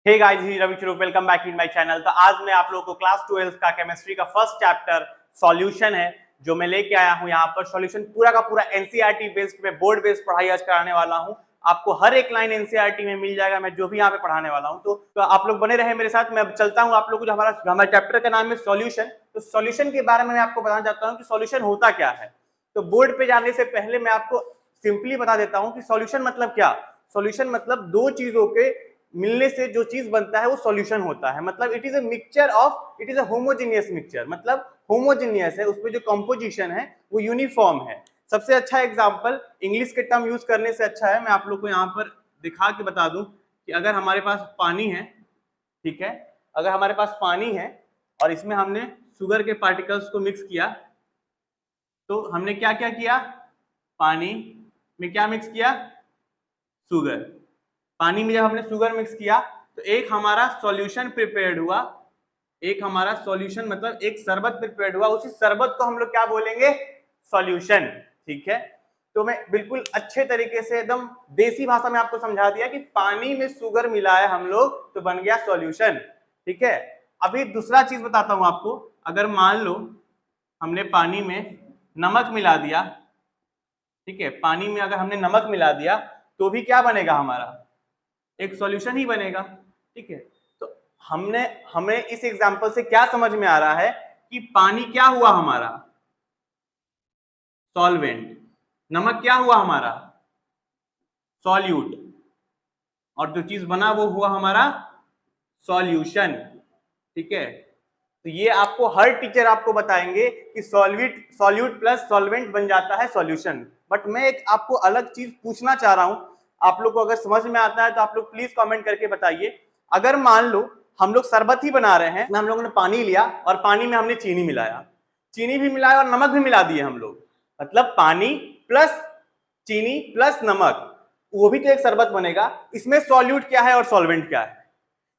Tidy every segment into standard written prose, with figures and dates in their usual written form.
Hey guys, hi Ravi Churuk, welcome back in my channel. तो आज मैं आप लोगों को क्लास 12 का केमिस्ट्री का फर्स्ट चैप्टर सॉल्यूशन है जो मैं लेके आया हूं। यहाँ पर सॉल्यूशन पूरा का पूरा एनसीईआरटी बेस्ड पे बोर्ड बेस्ड पढ़ाई आज कराने वाला हूं। आपको हर एक लाइन एनसीईआरटी में मिल जाएगा, मैं जो भी यहाँ पे पढ़ाने वाला हूँ। तो आप लोग बने रहे मेरे साथ। मैं चलता हूँ आप लोग को। हमारा चैप्टर का नाम है सॉल्यूशन। तो सॉल्यूशन के बारे में मैं आपको बताना चाहता हूँ कि सॉल्यूशन होता क्या है। तो बोर्ड पे जाने से पहले मैं आपको सिंपली बता देता हूँ कि सॉल्यूशन मतलब क्या। सॉल्यूशन मतलब दो चीजों के मिलने से जो चीज बनता है वो सॉल्यूशन होता है। मतलब it is a mixture of, it is a homogeneous mixture. मतलब होमोजेनियस है, उसमें जो कंपोजिशन है वो यूनिफॉर्म है। सबसे अच्छा एग्जांपल इंग्लिश के टर्म यूज करने से अच्छा है, मैं आप लोग को यहाँ पर दिखा के बता दूं कि अगर हमारे पास पानी है, ठीक है, अगर हमारे पास पानी है और इसमें हमने शुगर के पार्टिकल्स को मिक्स किया, तो हमने क्या क्या किया, पानी में क्या मिक्स किया, शुगर। पानी में जब हमने शुगर मिक्स किया तो एक हमारा सॉल्यूशन प्रिपेयर्ड हुआ। एक हमारा सॉल्यूशन मतलब एक शरबत प्रिपेयर्ड हुआ। उसी शरबत को हम लोग क्या बोलेंगे, सॉल्यूशन। ठीक है, तो मैं बिल्कुल अच्छे तरीके से एकदम देसी भाषा में आपको समझा दिया कि पानी में शुगर मिलाया हम लोग तो बन गया सॉल्यूशन। ठीक है, अभी दूसरा चीज बताता हूं आपको। अगर मान लो हमने पानी में नमक मिला दिया, ठीक है, पानी में अगर हमने नमक मिला दिया तो भी क्या बनेगा, हमारा एक सॉल्यूशन ही बनेगा। ठीक है, तो हमें इस एग्जांपल से क्या समझ में आ रहा है कि पानी क्या हुआ हमारा, सॉल्वेंट। नमक क्या हुआ हमारा, सॉल्यूट। और जो चीज बना वो हुआ हमारा सॉल्यूशन। ठीक है, तो ये आपको हर टीचर आपको बताएंगे कि सॉल्यूट प्लस सॉल्वेंट बन जाता है सॉल्यूशन। बट मैं एक आपको अलग चीज पूछना चाह रहा हूं, आप लोग को अगर समझ में आता है तो आप लोग प्लीज कमेंट करके बताइए। अगर मान लो हम लोग शरबत ही बना रहे हैं, हम लोगों ने पानी लिया और पानी में हमने चीनी मिलाया, चीनी भी मिलाया और नमक भी मिला दिए हम लोग, मतलब पानी प्लस चीनी प्लस नमक, वो भी तो एक शरबत बनेगा। इसमें सॉल्यूट क्या है और सॉल्वेंट क्या है,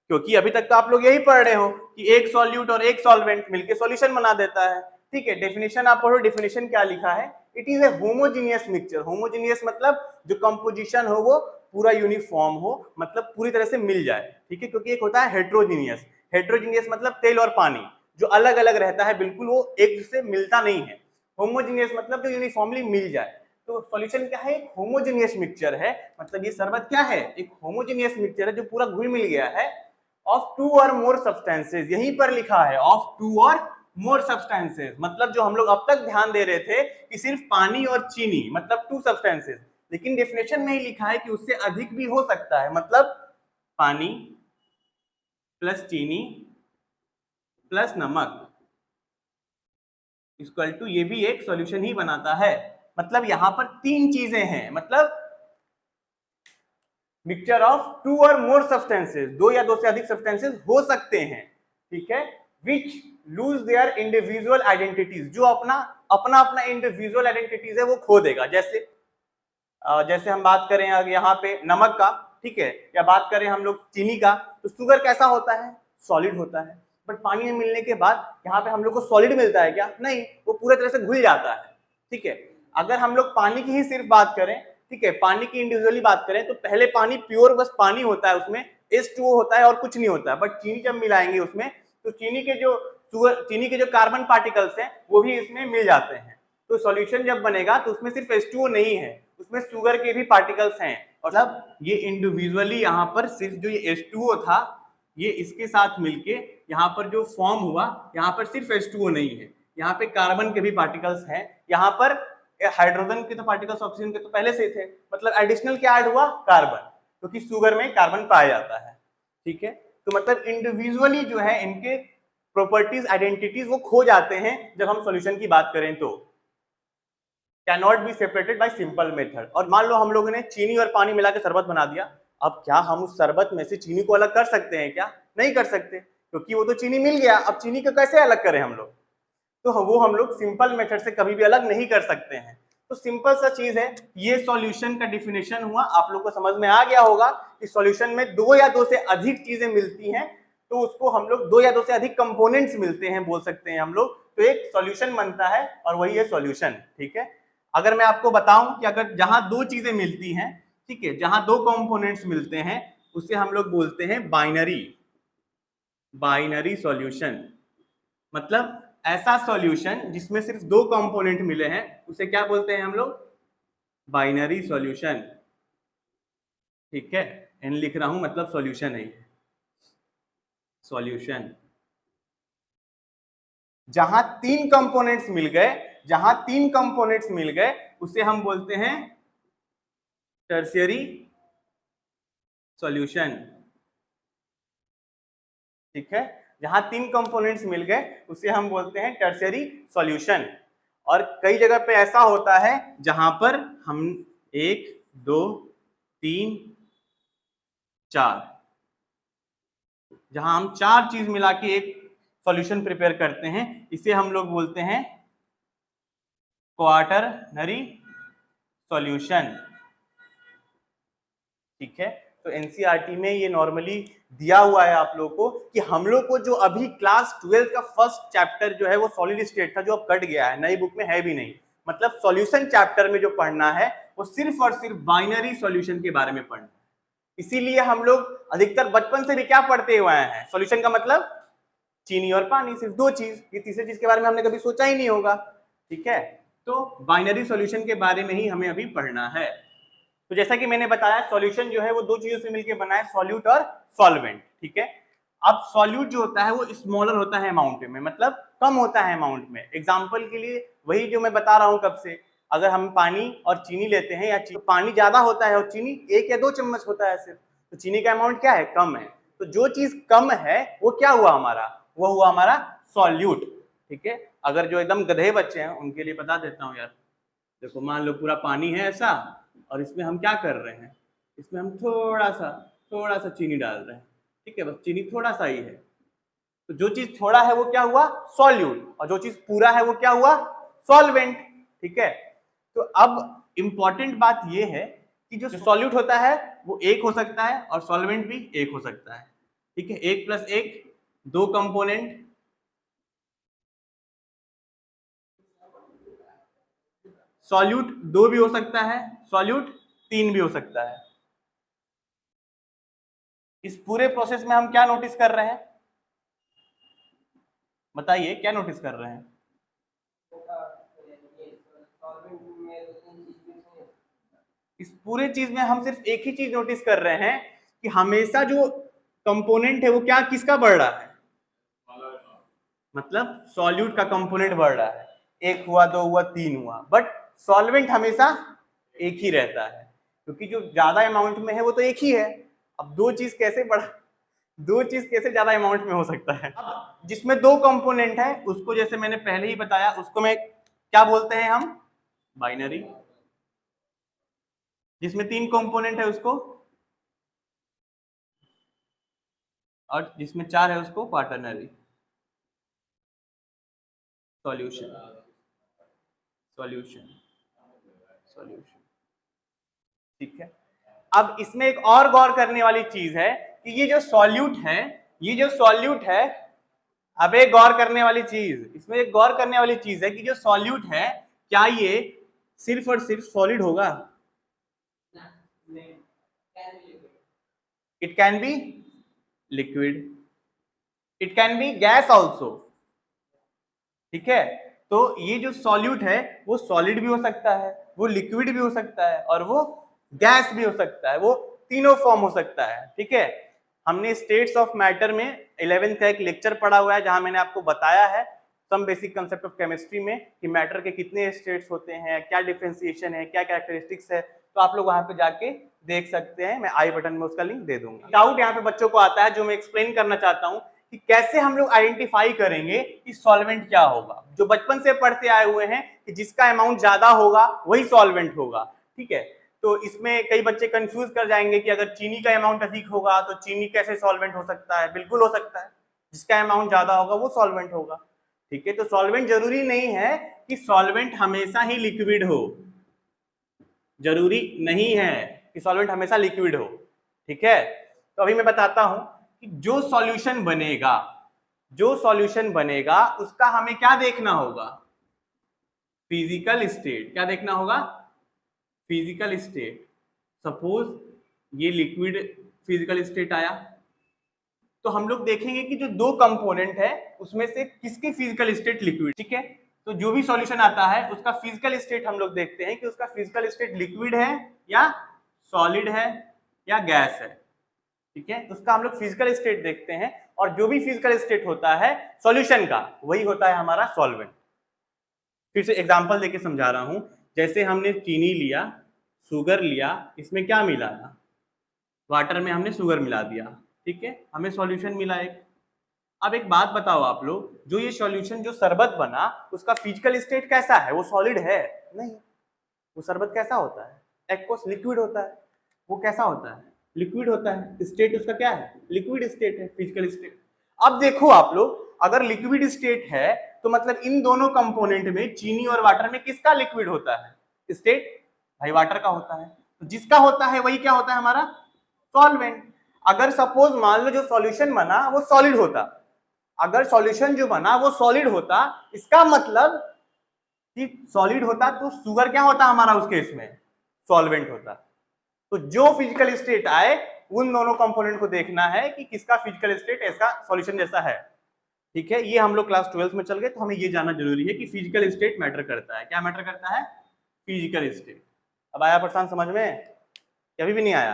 क्योंकि अभी तक तो आप लोग यही पढ़ रहे हो कि एक सॉल्यूट और एक सॉल्वेंट मिलके सॉल्यूशन बना देता है। ठीक है, डेफिनेशन आप पढ़ो, डेफिनेशन क्या लिखा है, it is a homogeneous mixture. Homogeneous मतलब जो कंपोजिशन हो वो पूरा यूनिफॉर्म हो, मतलब पूरी तरह से मिल जाए। ठीक है, क्योंकि एक होता है हेट्रोजीनियस। हेट्रोजीनियस मतलब तेल और पानी जो अलग अलग रहता है, बिल्कुल वो एक से मिलता नहीं है। होमोजीनियस मतलब जो यूनिफॉर्मली मिल जाए। तो सॉल्यूशन क्या है, एक होमोजीनियस मिक्सचर है। मतलब ये शरबत क्या है, एक होमोजीनियस मिक्सचर है जो पूरा घुल मिल गया है ऑफ टू और मोर सब्सटेंसेस। यहीं पर लिखा है ऑफ टू और मोर सब्सटेंसेस। मतलब जो हम लोग अब तक ध्यान दे रहे थे कि सिर्फ पानी और चीनी मतलब टू सब्सटेंसेस, लेकिन डेफिनेशन में ही लिखा है कि उससे अधिक भी हो सकता है। मतलब पानी प्लस चीनी प्लस नमक इक्वल टू ये भी एक सॉल्यूशन ही बनाता है। मतलब यहां पर तीन चीजें हैं, मतलब मिक्सचर ऑफ टू और मोर सब्सटेंसेस, दो या दो से अधिक सब्सटेंसेस हो सकते हैं। ठीक है, विच लूज देयर इंडिविजुअल आइडेंटिटीज, जो अपना अपना इंडिविजुअल आइडेंटिटीज है वो खो देगा। जैसे हम बात करें यहाँ पे नमक का, ठीक है, या बात करें हम लोग चीनी का, तो शुगर कैसा होता है, सॉलिड होता है। बट पानी में मिलने के बाद यहाँ पे हम लोग को सॉलिड मिलता है क्या, नहीं, वो पूरे तरह से घुल जाता है। ठीक है, अगर हम लोग पानी की ही सिर्फ बात करें, ठीक है, पानी की इंडिविजुअली बात करें तो पहले पानी प्योर बस पानी होता है, उसमें H2O होता है और कुछ नहीं होता है। बट चीनी जब मिलाएंगे उसमें तो चीनी के जो कार्बन पार्टिकल्स हैं वो भी इसमें मिल जाते हैं। तो सॉल्यूशन जब बनेगा तो उसमें सिर्फ H2O नहीं है, उसमें शुगर के भी पार्टिकल्स हैं। और मतलब ये इंडिविजुअली यहाँ पर सिर्फ जो ये H2O था ये इसके साथ मिलके यहाँ पर जो फॉर्म हुआ, यहाँ पर सिर्फ H2O नहीं है, यहाँ पे कार्बन के भी पार्टिकल्स हैं। यहाँ पर हाइड्रोजन के तो पार्टिकल्स ऑक्सीजन के तो पहले से थे, मतलब एडिशनल क्या ऐड हुआ, कार्बन, क्योंकि शुगर में कार्बन पाया जाता है। ठीक है, तो मतलब इंडिविजुअली जो है इनके प्रॉपर्टीज आइडेंटिटीज वो खो जाते हैं जब हम सॉल्यूशन की बात करें तो। Can not be separated by simple method. और मान लो हम लोगों ने चीनी और पानी मिला के शरबत बना दिया, अब क्या हम उस शरबत में से चीनी को अलग कर सकते हैं क्या, नहीं कर सकते, क्योंकि वो तो चीनी मिल गया। अब चीनी को कैसे अलग करें हम लोग, तो वो हम लोग सिंपल मेथड से कभी भी अलग नहीं कर सकते हैं। तो सिंपल सा चीज है, ये सॉल्यूशन का डिफिनेशन हुआ। आप लोग को समझ में आ गया होगा कि सॉल्यूशन में दो या दो से अधिक चीजें मिलती हैं तो उसको हम लोग दो या दो से अधिक कंपोनेंट्स मिलते हैं बोल सकते हैं हम लोग, तो एक सॉल्यूशन बनता है और वही है सॉल्यूशन। ठीक है, अगर मैं आपको बताऊं कि अगर जहां दो चीजें मिलती हैं, ठीक है, जहां दो कंपोनेंट्स मिलते हैं उसे हम लोग बोलते हैं बाइनरी सॉल्यूशन। मतलब ऐसा सॉल्यूशन जिसमें सिर्फ दो कंपोनेंट मिले हैं उसे क्या बोलते हैं हम लोग? Binary solution. ठीक है, एन लिख रहा हूं मतलब सॉल्यूशन है, सॉल्यूशन। जहां तीन कंपोनेंट्स मिल गए उसे हम बोलते हैं टर्शियरी सॉल्यूशन। ठीक है, जहां तीन कंपोनेंट्स मिल गए उसे हम बोलते हैं टर्शियरी सॉल्यूशन। और कई जगह पे ऐसा होता है जहां पर हम 1 2 3 4, जहां हम चार चीज मिला के एक सॉल्यूशन प्रिपेयर करते हैं, इसे हम लोग बोलते हैं क्वाटरनरी सॉल्यूशन। ठीक है, तो एनसीईआरटी में ये नॉर्मली दिया हुआ है आप लोगों को कि हम लोग को जो अभी क्लास 12 का फर्स्ट चैप्टर जो है वो सॉलिड स्टेट था, जो अब कट गया है, नई बुक में है भी नहीं। मतलब सॉल्यूशन चैप्टर में जो पढ़ना है वो सिर्फ और सिर्फ बाइनरी सॉल्यूशन के बारे में पढ़ना है। इसीलिए हम लोग अधिकतर बचपन से भी क्या पढ़ते हुए आए हैं? सॉल्यूशन का मतलब चीनी और पानी, सिर्फ दो चीज। ये तीसरी चीज के बारे में हमने कभी सोचा ही नहीं होगा। ठीक है, तो बाइनरी सॉल्यूशन के बारे में ही हमें अभी पढ़ना है। तो जैसा कि मैंने बताया सॉल्यूशन जो है वो दो चीजों से मिलकर बना है, सॉल्यूट और सॉल्वेंट। ठीक है, अब सॉल्यूट जो होता है वो स्मॉलर होता है अमाउंट में, मतलब कम होता है अमाउंट में। एग्जांपल के लिए वही जो मैं बता रहा हूं कब से, अगर हम पानी और चीनी लेते हैं, या तो पानी ज्यादा होता है और चीनी 1 या 2 चम्मच होता है सिर्फ, तो चीनी का अमाउंट क्या है? कम है। तो जो चीज कम है वो क्या हुआ हमारा? वो हुआ हमारा सॉल्यूट। ठीक है, अगर जो एकदम गधे बच्चे हैं उनके लिए बता देता हूँ यार। देखो, मान लो पूरा पानी है ऐसा, और इसमें हम क्या कर रहे हैं? इसमें हम थोड़ा सा चीनी डाल रहे हैं। ठीक है, बस चीनी थोड़ा सा ही है। तो जो चीज थोड़ा है वो क्या हुआ? सॉल्यूट। और जो चीज पूरा है वो क्या हुआ? सॉल्वेंट। ठीक है, तो अब इंपॉर्टेंट बात ये है कि जो सॉल्यूट होता है वो एक हो सकता है और सॉल्वेंट भी एक हो सकता है। ठीक है, 1 + 1 2 कंपोनेंट, सॉल्यूट 2 भी हो सकता है, सॉल्यूट 3 भी हो सकता है। इस पूरे प्रोसेस में हम क्या नोटिस कर रहे हैं? बताइए, क्या नोटिस कर रहे हैं? इस पूरे चीज में हम सिर्फ एक ही चीज नोटिस कर रहे हैं कि हमेशा जो कंपोनेंट है वो क्या, किसका बढ़ रहा है? मतलब सॉल्यूट का कंपोनेंट बढ़ रहा है। 1 हुआ, 2 हुआ, 3 हुआ, बट सॉल्वेंट हमेशा एक ही रहता है, क्योंकि जो ज्यादा अमाउंट में है वो तो एक ही है। अब दो चीज कैसे ज्यादा अमाउंट में हो सकता है? अब जिसमें 2 कंपोनेंट है उसको, जैसे मैंने पहले ही बताया, उसको मैं क्या बोलते हैं हम? बाइनरी। जिसमें 3 कंपोनेंट है उसको, और जिसमें 4 है उसको क्वाटरनरी सॉल्यूशन। सॉल्यूशन सॉल्यूशन ठीक है, अब इसमें एक और गौर करने वाली चीज है कि ये जो सॉल्यूट है, अब एक गौर करने वाली चीज, इसमें एक गौर करने वाली चीज है कि जो सॉल्यूट है, क्या ये सिर्फ और सिर्फ सॉलिड होगा? It can be liquid, it can be gas also. ठीक है, तो ये जो सॉल्यूट है वो सॉलिड भी हो सकता है, वो लिक्विड भी हो सकता है, और वो गैस भी हो सकता है, वो तीनों फॉर्म हो सकता है। ठीक है, हमने स्टेट्स ऑफ मैटर में 11th का एक लेक्चर पढ़ा हुआ है जहां मैंने आपको बताया है some basic concept of chemistry में कि मैटर के कितने स्टेट्स होते हैं, क्या डिफरेंशिएशन है, क्या कैरेक्टरिस्टिक्स है। तो आप लोग वहां पे जाके देख सकते हैं, मैं आई बटन में उसका लिंक दे दूंगा। डाउट यहाँ पे बच्चों को आता है जो मैं एक्सप्लेन करना चाहता हूँ कि कैसे हम लोग आइडेंटिफाई करेंगे कि सॉल्वेंट क्या होगा। जो बचपन से पढ़ते आए हुए हैं कि जिसका अमाउंट ज्यादा होगा वही सॉल्वेंट होगा। ठीक है, तो इसमें कई बच्चे कंफ्यूज कर जाएंगे कि अगर चीनी का अमाउंट अधिक होगा तो चीनी कैसे सॉल्वेंट हो सकता है? बिल्कुल हो सकता है, जिसका अमाउंट ज्यादा होगा वो सॉल्वेंट होगा। ठीक है, तो सॉल्वेंट जरूरी नहीं है कि सॉल्वेंट हमेशा ही लिक्विड हो, जरूरी नहीं है कि सॉल्वेंट हमेशा लिक्विड हो। ठीक है, तो अभी मैं बताता हूं कि जो सॉल्यूशन बनेगा उसका हमें क्या देखना होगा? Physical state. क्या देखना होगा? Physical state. सपोज ये लिक्विड फिजिकल स्टेट आया, तो हम लोग देखेंगे कि जो दो कंपोनेंट है उसमें से किसकी फिजिकल स्टेट लिक्विड, ठीक है। तो जो भी सॉल्यूशन आता है उसका फिजिकल स्टेट हम लोग देखते हैं कि उसका फिजिकल स्टेट लिक्विड है या सॉलिड है या गैस है, ठीक है। उसका हम लोग फिजिकल स्टेट देखते हैं, और जो भी फिजिकल स्टेट होता है सॉल्यूशन का वही होता है हमारा सॉल्वेंट। फिर से एग्जांपल देके समझा रहा हूं, जैसे हमने चीनी लिया, शुगर लिया, इसमें क्या मिला, वाटर में हमने शुगर मिला दिया, ठीक है, हमें सॉल्यूशन मिला एक। अब एक बात बताओ आप लोग, जो ये सॉल्यूशन जो शरबत बना उसका फिजिकल स्टेट कैसा है, वो सॉलिड है? नहीं, वो शरबत कैसा होता है, एक्वस लिक्विड होता है। वो कैसा होता है, लिक्विड होता है, स्टेट उसका क्या है, लिक्विड स्टेट है, फिजिकल स्टेट। अब देखो आप लोग, अगर लिक्विड स्टेट है तो मतलब इन दोनों कंपोनेंट में, चीनी और वाटर में, किसका लिक्विड होता है स्टेट, भाई वाटर का होता है। तो जिसका होता है वही क्या होता है हमारा सॉल्वेंट। अगर सपोज मान लो जो सॉल्यूशन बना वो सॉलिड होता, अगर सॉल्यूशन जो बना वो सॉलिड होता, इसका मतलब कि सॉलिड होता तो शुगर क्या होता हमारा उस केस में, सॉल्वेंट होता। तो जो फिजिकल स्टेट आए उन दोनों कंपोनेंट को देखना है कि किसका फिजिकल स्टेट ऐसा सॉल्यूशन जैसा है, ठीक है। ये हम लोग क्लास 12th में चल गए, तो हमें ये जानना जरूरी है कि फिजिकल स्टेट मैटर करता है। क्या मैटर करता है, फिजिकल स्टेट। अब आया प्रशांत समझ में, अभी भी नहीं आया?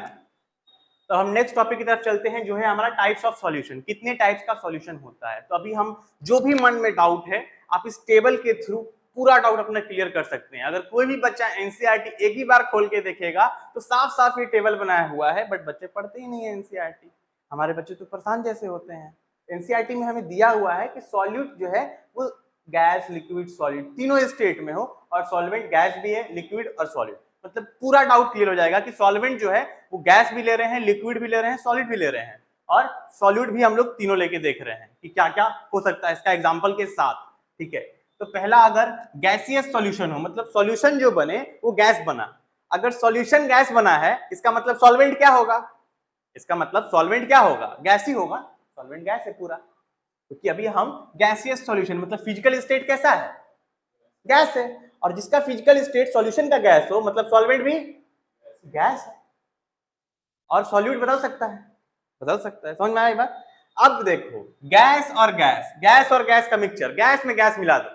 तो हम नेक्स्ट टॉपिक की तरफ चलते हैं, जो है हमारा टाइप्स ऑफ सॉल्यूशन। कितने टाइप्स का सॉल्यूशन होता है, तो अभी हम जो भी मन में डाउट है आप इस टेबल के थ्रू पूरा डाउट अपना क्लियर कर सकते हैं। अगर कोई भी बच्चा एनसीईआरटी एक ही बार खोल के देखेगा तो साफ साफ ये टेबल बनाया हुआ है, बट बच्चे पढ़ते ही नहीं है एनसीईआरटी। हमारे बच्चे तो परेशान जैसे होते हैं। एनसीईआरटी में हमें दिया हुआ है कि सॉल्यूट जो है वो गैस, लिक्विड, सॉलिड तीनों स्टेट में हो, और सॉल्वेंट गैस भी है, लिक्विड और सॉलिड। मतलब पूरा डाउट क्लियर हो जाएगा कि सॉल्वेंट जो है वो गैस भी ले रहे हैं, लिक्विड भी ले रहे हैं, सॉलिड भी ले रहे हैं, और सॉल्यूट भी हम लोग तीनों लेके देख रहे हैं कि क्या क्या हो सकता है इसका एग्जांपल के साथ, ठीक है। तो पहला, अगर गैसियस सॉल्यूशन हो, मतलब सॉल्यूशन जो बने वो गैस बना। अगर सॉल्यूशन गैस बना है इसका मतलब सॉल्वेंट क्या होगा, इसका मतलब सॉल्वेंट क्या होगा, गैस ही होगा। सॉल्वेंट गैस है पूरा, क्योंकि अभी हम गैसियस सॉल्यूशन मतलब फिजिकल स्टेट कैसा है, गैस है। और जिसका फिजिकल स्टेट सॉल्यूशन का गैस हो मतलब सॉल्वेंट भी गैस है। और सॉल्यूट बदल सकता है, बदल सकता है, समझ में आया बात? अब देखो, गैस और गैस, गैस और गैस का मिक्सचर, गैस में गैस मिला दो,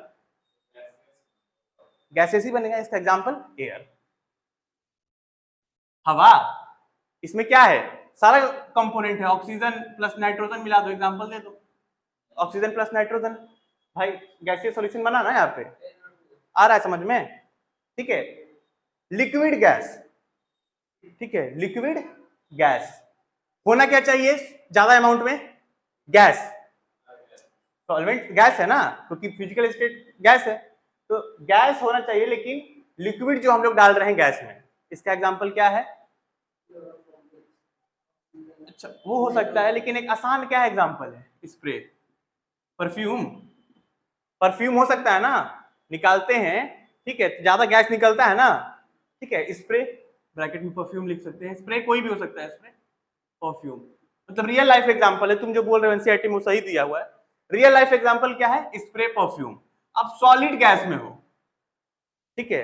गैसेस ही बनेगा। इसका एग्जांपल एयर, हवा, इसमें क्या है, सारा कंपोनेंट है, ऑक्सीजन प्लस नाइट्रोजन मिला दो, एग्जांपल दे दो, ऑक्सीजन प्लस नाइट्रोजन। भाई गैसीय सॉल्यूशन बना ना, यहाँ पे आ रहा है समझ में, ठीक है। लिक्विड गैस, ठीक है, लिक्विड गैस होना क्या चाहिए ज्यादा अमाउंट में, गैस, सॉल्वेंट गैस है ना, क्योंकि फिजिकल स्टेट गैस है, तो गैस होना चाहिए, लेकिन लिक्विड जो हम लोग डाल रहे हैं गैस में, इसका एग्जांपल क्या है, अच्छा वो हो सकता है, लेकिन एक आसान क्या है एग्जांपल है, स्प्रे, परफ्यूम, परफ्यूम हो सकता है ना, निकालते हैं, ठीक है, ज्यादा गैस निकलता है ना, ठीक है। स्प्रे, ब्रैकेट में परफ्यूम लिख सकते हैं, स्प्रे कोई भी हो सकता है, स्प्रे, परफ्यूम, मतलब रियल लाइफ एग्जांपल है। तुम जो बोल रहे हो एनसीईआरटी में सही दिया हुआ है, रियल लाइफ एग्जांपल क्या है, स्प्रे, परफ्यूम। अब सॉलिड गैस में हो, ठीक है,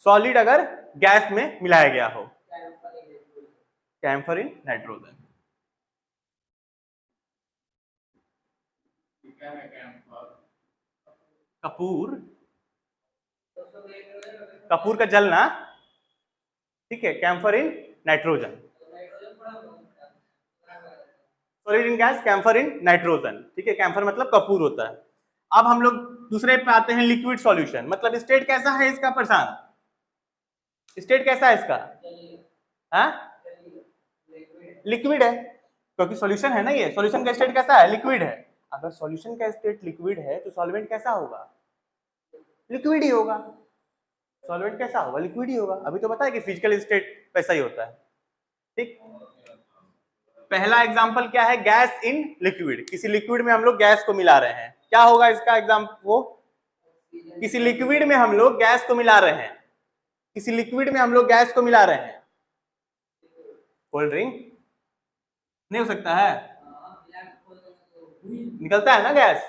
सॉलिड अगर गैस में मिलाया गया हो, कैम्फरिन नाइट्रोजन, कपूर, कपूर का जलना, ठीक है, camphor in nitrogen, solid in gas, camphor in nitrogen, ठीक है, कैम्फर मतलब कपूर होता है। अब हम लोग दूसरे पे आते हैं, लिक्विड सॉल्यूशन, मतलब स्टेट कैसा है इसका, प्रशांत स्टेट कैसा है इसका, लिक्विड है, क्योंकि सॉल्यूशन है ना, ये सॉल्यूशन का स्टेट कैसा है, लिक्विड है। अगर सॉल्यूशन का स्टेट लिक्विड है तो सॉल्वेंट कैसा होगा, लिक्विड ही होगा। सॉल्वेंट कैसा होगा, लिक्विड ही होगा। अभी तो पता है कि फिजिकल स्टेट वैसा ही होता है, ठीक। पहला एग्जांपल क्या है, गैस इन लिक्विड, किसी लिक्विड में हम लोग गैस को मिला रहे हैं, क्या होगा इसका एग्जांपल, वो किसी लिक्विड में हम लोग गैस को मिला रहे हैं, किसी लिक्विड में हम लोग गैस को मिला रहे हैं, कोल्ड ड्रिंक नहीं हो सकता है, निकलता है ना गैस,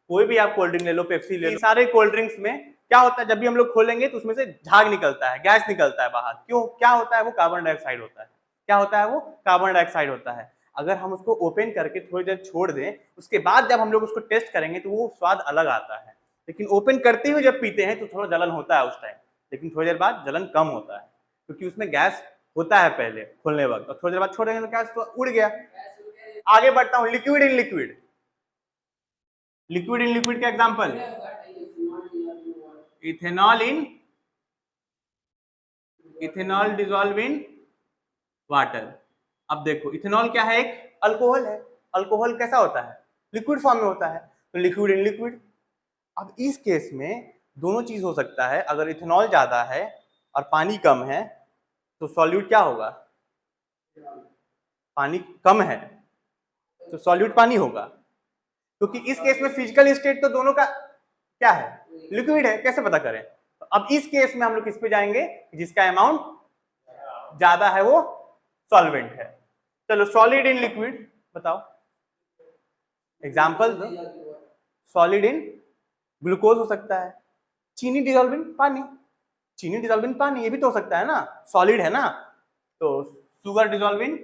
कोई भी आप कोल्ड ड्रिंक ले लो, पेप्सी ले लो, सारे कोल्ड ड्रिंक्स में क्या होता है, जब भी हम लोग खोलेंगे तो उसमें से झाग निकलता है, गैस निकलता है बाहर, क्यों, क्या होता है, वो कार्बन डाइऑक्साइड होता है, क्या होता है वो? कार्बन डाइऑक्साइड होता है। अगर हम उसको ओपन करके थोड़ी देर छोड़ दें, उसके बाद जब हम लोग उसको टेस्ट करेंगे तो वो स्वाद अलग आता है। लेकिन ओपन करते हुए जब पीते हैं तो थोड़ा जलन होता है उस टाइम, लेकिन थोड़ी देर बाद जलन कम होता है, क्योंकि उसमें गैस होता है पहले खोलने वक्त, और थोड़ी देर बाद छोड़ेंगे तो गैस तो उड़ गया। आगे बढ़ता हूँ, liquid in liquid. Liquid in liquid का example, ethanol dissolve in water. अब देखो इथेनॉल क्या है? एक अल्कोहल है। अल्कोहल कैसा होता है? लिक्विड फॉर्म में होता है, तो लिक्विड इन लिक्विड। अब इस केस में दोनों चीज हो सकता है। अगर इथेनॉल ज्यादा है और पानी कम है तो सॉल्यूट क्या होगा? पानी कम है तो सॉल्यूट पानी होगा, क्योंकि इस केस में फिजिकल स्टेट तो दोनों का क्या है? लिक्विड है। कैसे पता करें? तो अब इस केस में हम लोग किस पे जाएंगे? जिसका अमाउंट ज्यादा है वो सॉल्वेंट है। चलो सॉलिड इन लिक्विड बताओ, एग्जांपल दो। सॉलिड इन ग्लूकोज हो सकता है, चीनी डिसॉल्व इन पानी, चीनी डिसॉल्व इन पानी, ये भी तो हो सकता है ना, सॉलिड है ना। तो शुगर डिसॉल्व इन,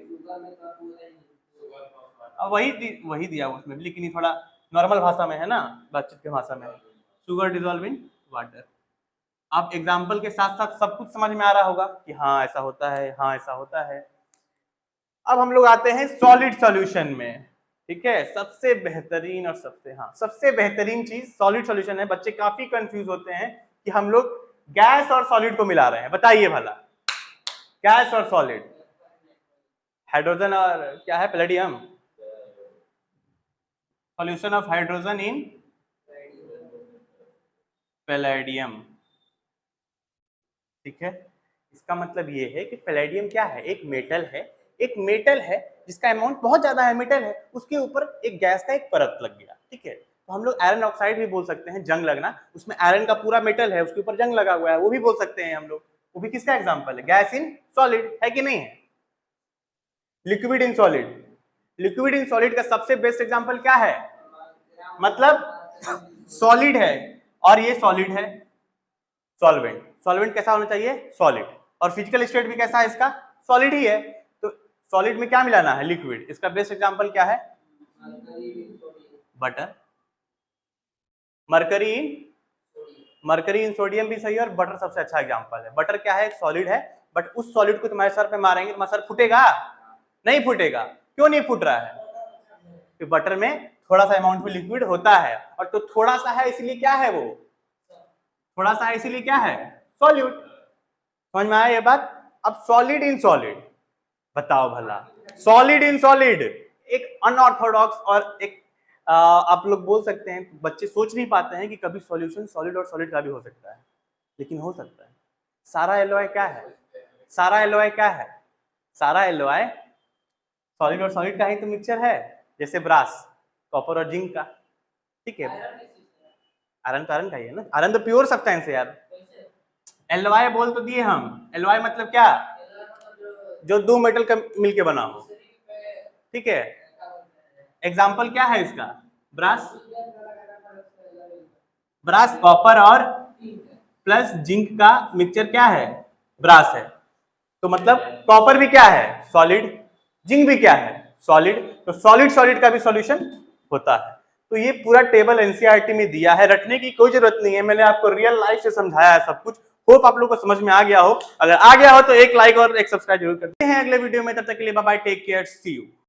वही दिया उसमें, लेकिन ये थोड़ा नॉर्मल भाषा में है ना, बातचीत की भाषा में। Sugar dissolve in water. अब एग्जाम्पल के साथ साथ सब कुछ समझ में आ रहा होगा कि हाँ ऐसा होता है, हाँ ऐसा होता है। अब हम लोग आते हैं सॉलिड सॉल्यूशन में, ठीक है। सबसे बेहतरीन और सबसे बेहतरीन चीज सॉलिड सॉल्यूशन है। बच्चे काफी कंफ्यूज होते हैं कि हम लोग गैस और सॉलिड को मिला रहे हैं। बताइए भला, गैस और सॉलिड, हाइड्रोजन और क्या है? Palladium. Solution of hydrogen in palladium, ठीक है। इसका मतलब ये है कि पैलेडियम क्या है? एक मेटल है, एक मेटल है जिसका अमाउंट बहुत ज्यादा है, मेटल है, उसके ऊपर एक गैस का एक परत लग गया, ठीक है। तो हम लोग आयरन ऑक्साइड भी बोल सकते हैं, जंग लगना, उसमें आयरन का पूरा मेटल है, उसके ऊपर जंग लगा हुआ है, वो भी बोल सकते हैं हम लोग। वो भी किसका एग्जाम्पल है? गैस इन सॉलिड, है कि नहीं है? Liquid in solid, liquid in solid का सबसे बेस्ट एग्जाम्पल क्या है? मतलब सॉलिड है और ये सॉलिड है, सॉल्वेंट। सॉल्वेंट कैसा होना चाहिए? सॉलिड। और फिजिकल स्टेट भी कैसा है इसका? सॉलिड ही है। तो सॉलिड में क्या मिलाना है? लिक्विड। इसका बेस्ट एग्जांपल क्या है? बटर। मरकरी इन सोडियम भी सही है, और बटर सबसे अच्छा एग्जांपल है। बटर क्या है? सॉलिड है, बट उस सॉलिड को तुम्हारे सर पे मारेंगे तुम्हारा सर फूटेगा? नहीं फूटेगा। क्यों नहीं फूट रहा है? तो बटर में थोड़ा सा अमाउंट में लिक्विड होता है, और तो थोड़ा सा है इसलिए क्या है? वो थोड़ा सा है इसीलिए क्या है? सॉल्यूट। समझ में आया ये बात? अब सॉलिड इन सॉलिड बताओ भला, सॉलिड इन सॉलिड एक अनऑर्थोडॉक्स और एक आप लोग बोल सकते हैं, बच्चे सोच नहीं पाते हैं कि कभी सॉल्यूशन सॉलिड और सॉलिड का भी हो सकता है, लेकिन हो सकता है। सारा एलॉय क्या है? सारा एलॉय क्या है? सारा एलॉय सॉलिड और सॉलिड का ही तो मिक्सचर है, जैसे ब्रास, कॉपर और जिंक का, ठीक है। आयरन तो आयरन का ही है ना, आयरन तो प्योर सब्सटेंस है यार। एलवाई बोल तो दिए हम, एलवाई मतलब क्या? जो दो मेटल का मिलके बना हो, ठीक है। एग्जाम्पल क्या है इसका? ब्रास, ब्रास कॉपर और प्लस जिंक का मिक्सचर क्या है? ब्रास है। तो मतलब कॉपर भी क्या है? सॉलिड। जिंक भी क्या है? सॉलिड। तो सॉलिड सॉलिड का भी सॉल्यूशन होता है। तो ये पूरा टेबल एनसीईआरटी में दिया है, रटने की कोई जरूरत नहीं है, मैंने आपको रियल लाइफ से समझाया है सब कुछ। होप आप लोगों को समझ में आ गया हो। अगर आ गया हो तो एक लाइक और एक सब्सक्राइब जरूर करते हैं। अगले वीडियो में, तब तक के लिए bye bye, take care, see you.